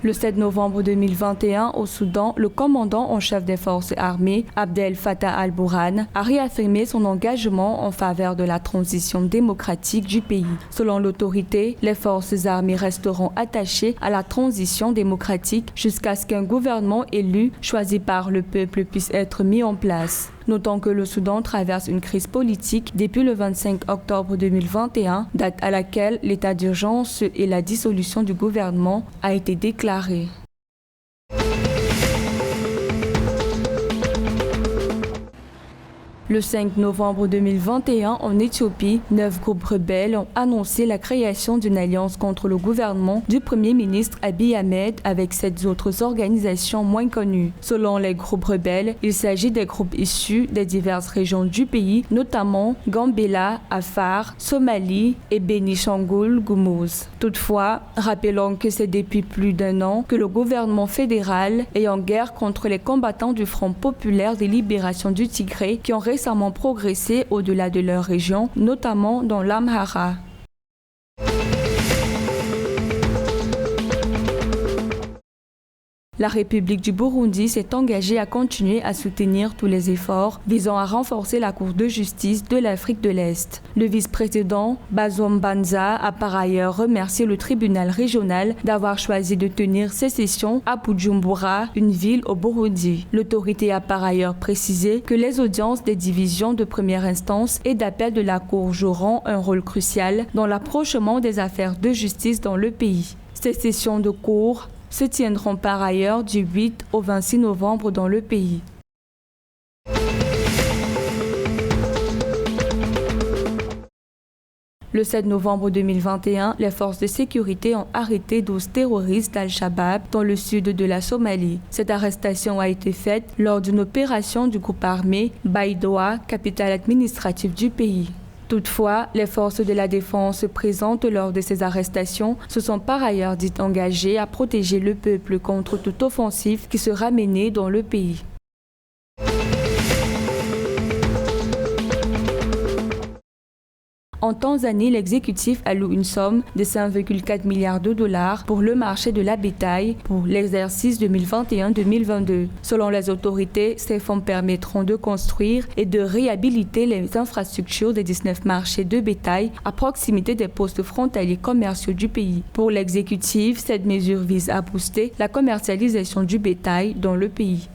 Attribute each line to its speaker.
Speaker 1: Le 7 novembre 2021, au Soudan, le commandant en chef des forces armées, Abdel Fattah al-Burhan, a réaffirmé son engagement en faveur de la transition démocratique du pays. Selon l'autorité, les forces armées resteront attachées à la transition démocratique jusqu'à ce qu'un gouvernement élu, choisi par le peuple, puisse être mis en place. Notons que le Soudan traverse une crise politique depuis le 25 octobre 2021, date à laquelle l'état d'urgence et la dissolution du gouvernement a été déclaré. Le 5 novembre 2021, en Éthiopie, 9 groupes rebelles ont annoncé la création d'une alliance contre le gouvernement du Premier ministre Abiy Ahmed avec 7 autres organisations moins connues. Selon les groupes rebelles, il s'agit des groupes issus des diverses régions du pays, notamment Gambela, Afar, Somalie et Bénichangul-Gumuz. Toutefois, rappelons que c'est depuis plus d'un an que le gouvernement fédéral est en guerre contre les combattants du Front populaire de libération du Tigré qui ont récemment progressé au-delà de leur région, notamment dans l'Amhara. La République du Burundi s'est engagée à continuer à soutenir tous les efforts visant à renforcer la Cour de justice de l'Afrique de l'Est. Le vice-président Bazoum Banza a par ailleurs remercié le tribunal régional d'avoir choisi de tenir ses sessions à Bujumbura, une ville au Burundi. L'autorité a par ailleurs précisé que les audiences des divisions de première instance et d'appel de la Cour joueront un rôle crucial dans l'approchement des affaires de justice dans le pays. Ces sessions de cour se tiendront par ailleurs du 8 au 26 novembre dans le pays. Le 7 novembre 2021, les forces de sécurité ont arrêté 12 terroristes d'Al-Shabaab dans le sud de la Somalie. Cette arrestation a été faite lors d'une opération du groupe armé Baidoa, capitale administrative du pays. Toutefois, les forces de la défense présentes lors de ces arrestations se sont par ailleurs dites engagées à protéger le peuple contre toute offensive qui sera menée dans le pays. En Tanzanie, l'exécutif alloue une somme de 5,4 milliards de dollars pour le marché de la bétail pour l'exercice 2021-2022. Selon les autorités, ces fonds permettront de construire et de réhabiliter les infrastructures des 19 marchés de bétail à proximité des postes frontaliers commerciaux du pays. Pour l'exécutif, cette mesure vise à booster la commercialisation du bétail dans le pays.